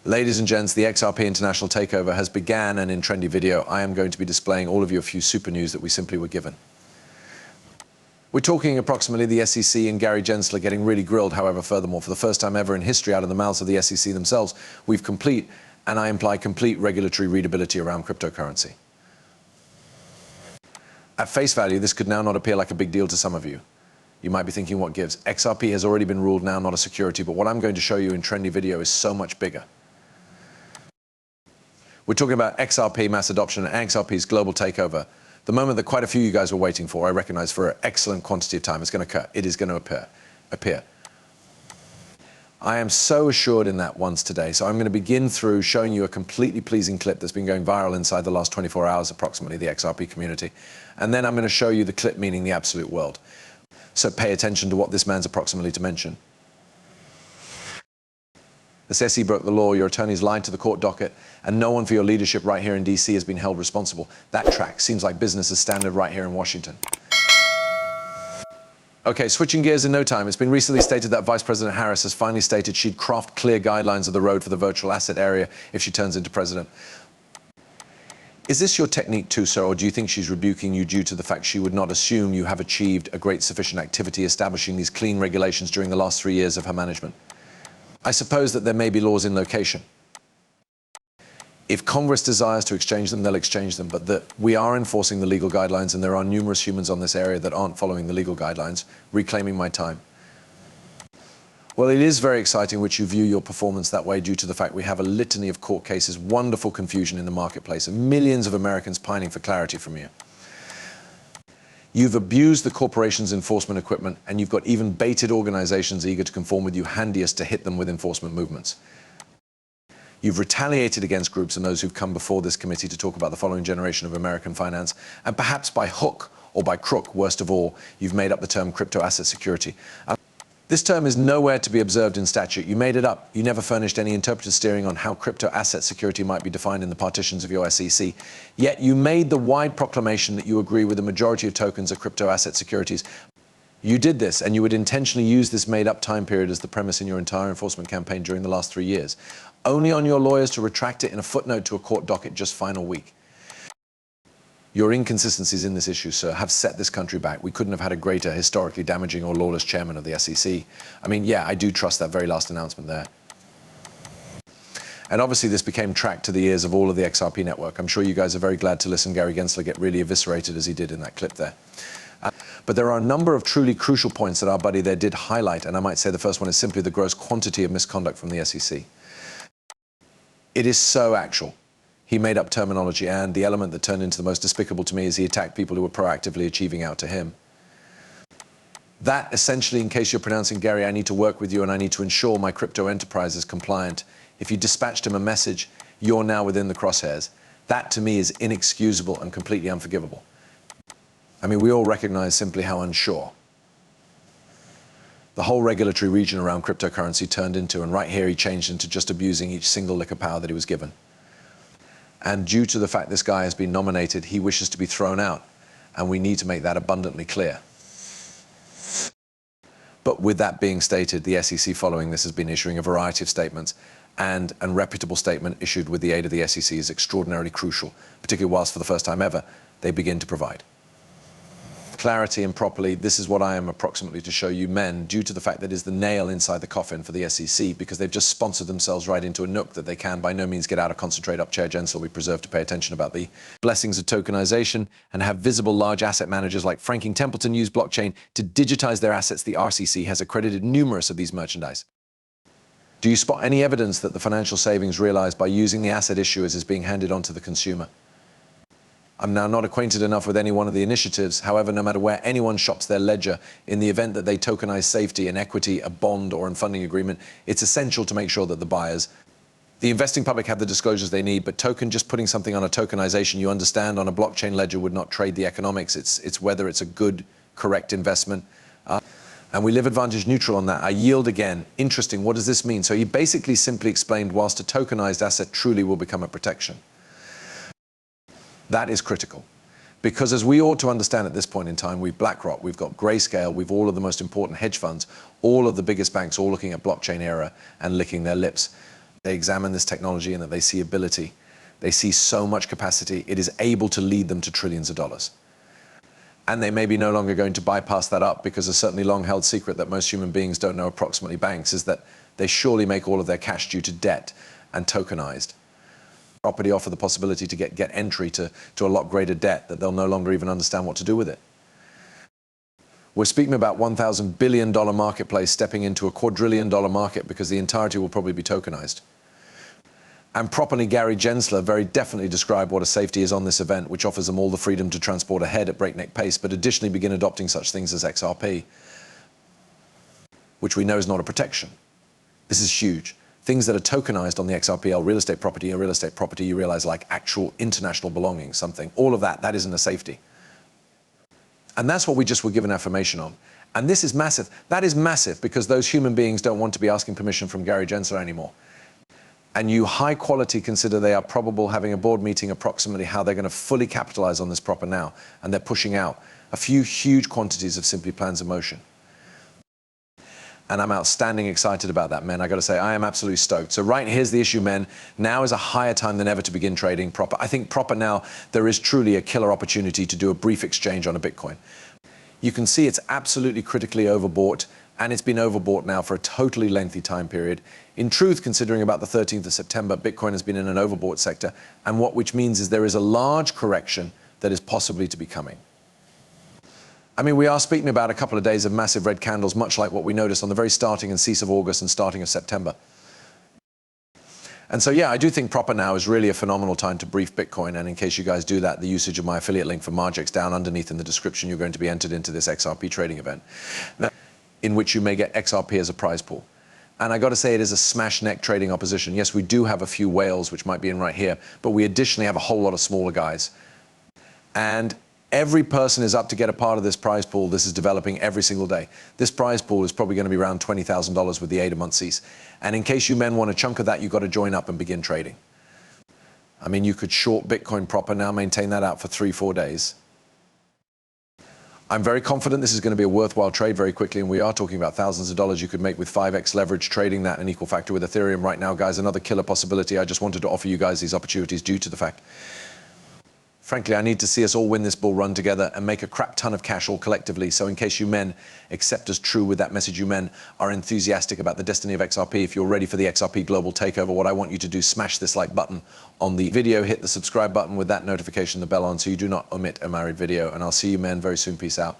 Ladies and gents, the XRP International Takeover has began, and in trendy video, I am going to be displaying all of you a few super news that we simply were given. We're talking approximately the SEC and Gary Gensler getting really grilled. However, furthermore, for the first time ever in history, out of the mouths of the SEC themselves, we've complete, and I imply complete, regulatory readability around cryptocurrency. At face value, this could now not appear like a big deal to some of you. You might be thinking, what gives? XRP has already been ruled now not a security, but what I'm going to show you in trendy video is so much bigger. We're talking about XRP mass adoption and XRP's global takeover. The moment that quite a few of you guys were waiting for, I recognize for an excellent quantity of time, it's going to occur. It is going to appear. I am so assured in that once today. So I'm going to begin through showing you a completely pleasing clip that's been going viral inside the last 24 hours, approximately, the XRP community. And then I'm going to show you the clip meaning the absolute world. So pay attention to what this man's approximately to mention. The SEC broke the law, your attorneys lied to the court docket, and no one for your leadership right here in DC has been held responsible. That track seems like business as standard right here in Washington. Okay, switching gears in no time. It's been recently stated that Vice President Harris has finally stated she'd craft clear guidelines of the road for the virtual asset area if she turns into president. Is this your technique too, sir, or do you think she's rebuking you due to the fact she would not assume you have achieved a great sufficient activity establishing these clean regulations during the last 3 years of her management? I suppose that there may be laws in location. If Congress desires to exchange them, they'll exchange them, but that we are enforcing the legal guidelines, and there are numerous humans on this area that aren't following the legal guidelines, reclaiming my time. Well, it is very exciting which you view your performance that way due to the fact we have a litany of court cases, wonderful confusion in the marketplace, and millions of Americans pining for clarity from you. You've abused the corporation's enforcement equipment, and you've got even baited organizations eager to conform with you handiest to hit them with enforcement movements. You've retaliated against groups and those who've come before this committee to talk about the following generation of American finance, and perhaps by hook or by crook, worst of all, you've made up the term crypto asset security. This term is nowhere to be observed in statute. You made it up. You never furnished any interpretive steering on how crypto asset security might be defined in the partitions of your SEC. Yet you made the wide proclamation that you agree with the majority of tokens are crypto asset securities. You did this, and you would intentionally use this made-up time period as the premise in your entire enforcement campaign during the last 3 years, only on your lawyers to retract it in a footnote to a court docket just final week. Your inconsistencies in this issue, sir, have set this country back. We couldn't have had a greater historically damaging or lawless chairman of the SEC. I mean, yeah, I do trust that very last announcement there. And obviously this became tracked to the ears of all of the XRP network. I'm sure you guys are very glad to listen Gary Gensler get really eviscerated as he did in that clip there. But there are a number of truly crucial points that our buddy there did highlight, and I might say the first one is simply the gross quantity of misconduct from the SEC. It is so actual. He made up terminology, and the element that turned into the most despicable to me is he attacked people who were proactively achieving out to him. That essentially, in case you're pronouncing Gary, I need to work with you and I need to ensure my crypto enterprise is compliant. If you dispatched him a message, you're now within the crosshairs. That to me is inexcusable and completely unforgivable. I mean, we all recognize simply how unsure the whole regulatory region around cryptocurrency turned into, and right here he changed into just abusing each single lick of power that he was given. And due to the fact this guy has been nominated, he wishes to be thrown out, and we need to make that abundantly clear. But with that being stated, the SEC following this has been issuing a variety of statements, and a reputable statement issued with the aid of the SEC is extraordinarily crucial, particularly whilst for the first time ever, they begin to provide clarity and properly. This is what I am approximately to show you men, due to the fact that it is the nail inside the coffin for the SEC, because they've just sponsored themselves right into a nook that they can by no means get out of. Concentrate up, Chair Gensler. We preserve to pay attention about the blessings of tokenization and have visible large asset managers like Franklin Templeton use blockchain to digitize their assets. The RCC has accredited numerous of these merchandise. Do you spot any evidence that the financial savings realized by using the asset issuers is being handed on to the consumer? I'm now not acquainted enough with any one of the initiatives. However, no matter where anyone shops their ledger, in the event that they tokenize safety and equity, a bond or a funding agreement, it's essential to make sure that the buyers, the investing public, have the disclosures they need. But just putting something on a tokenization, you understand, on a blockchain ledger would not trade the economics. It's whether it's a good, correct investment. And we live advantage neutral on that. I yield again. Interesting. What does this mean? So he basically simply explained whilst a tokenized asset truly will become a protection. That is critical, because as we ought to understand at this point in time, we've BlackRock, we've got Grayscale, we've all of the most important hedge funds, all of the biggest banks all looking at blockchain era and licking their lips. They examine this technology and that they see ability. They see so much capacity, it is able to lead them to trillions of dollars. And they may be no longer going to bypass that up, because a certainly long-held secret that most human beings don't know approximately banks is that they surely make all of their cash due to debt and tokenized. Property offer the possibility to get entry to a lot greater debt that they'll no longer even understand what to do with it. We're speaking about $1,000 billion marketplace stepping into a quadrillion dollar market, because the entirety will probably be tokenized. And properly, Gary Gensler very definitely described what a safety is on this event, which offers them all the freedom to transport ahead at breakneck pace, but additionally begin adopting such things as XRP, which we know is not a protection. This is huge. Things that are tokenized on the XRPL, real estate property, you realize, like actual international belongings, something, all of that isn't a safety. And that's what we just were given affirmation on. And this is massive. That is massive, because those human beings don't want to be asking permission from Gary Gensler anymore. And you high quality consider they are probable, having a board meeting approximately how they're going to fully capitalize on this proper now. And they're pushing out a few huge quantities of simply plans of motion. And I'm outstanding excited about that, men. I got to say, I am absolutely stoked. So here's the issue, men. Now is a higher time than ever to begin trading proper. I think proper now, there is truly a killer opportunity to do a brief exchange on a Bitcoin. You can see it's absolutely critically overbought, and it's been overbought now for a totally lengthy time period. In truth, considering about the 13th of September, Bitcoin has been in an overbought sector, and which means is there is a large correction that is possibly to be coming. I mean, we are speaking about a couple of days of massive red candles, much like what we noticed on the very starting and cease of August and starting of September. And so, yeah, I do think proper now is really a phenomenal time to brief Bitcoin. And in case you guys do that, the usage of my affiliate link for Margex down underneath in the description, you're going to be entered into this XRP trading event, in which you may get XRP as a prize pool. And I got to say, it is a smash neck trading opposition. Yes, we do have a few whales, which might be in right here, but we additionally have a whole lot of smaller guys. And every person is up to get a part of this prize pool. This is developing every single day. This prize pool is probably going to be around $20,000 with the 8-a-month cease. And in case you men want a chunk of that, you've got to join up and begin trading. I mean, you could short Bitcoin proper now, maintain that out for 3-4 days. I'm very confident this is going to be a worthwhile trade very quickly, and we are talking about thousands of dollars you could make with 5x leverage, trading that an equal factor with Ethereum right now, guys. Another killer possibility. I just wanted to offer you guys these opportunities due to the fact, frankly, I need to see us all win this bull run together and make a crap ton of cash all collectively. So in case you men accept as true with that message, you men are enthusiastic about the destiny of XRP, if you're ready for the XRP global takeover, what I want you to do, smash this like button on the video, hit the subscribe button with that notification, the bell on, so you do not omit a married video. And I'll see you men very soon. Peace out.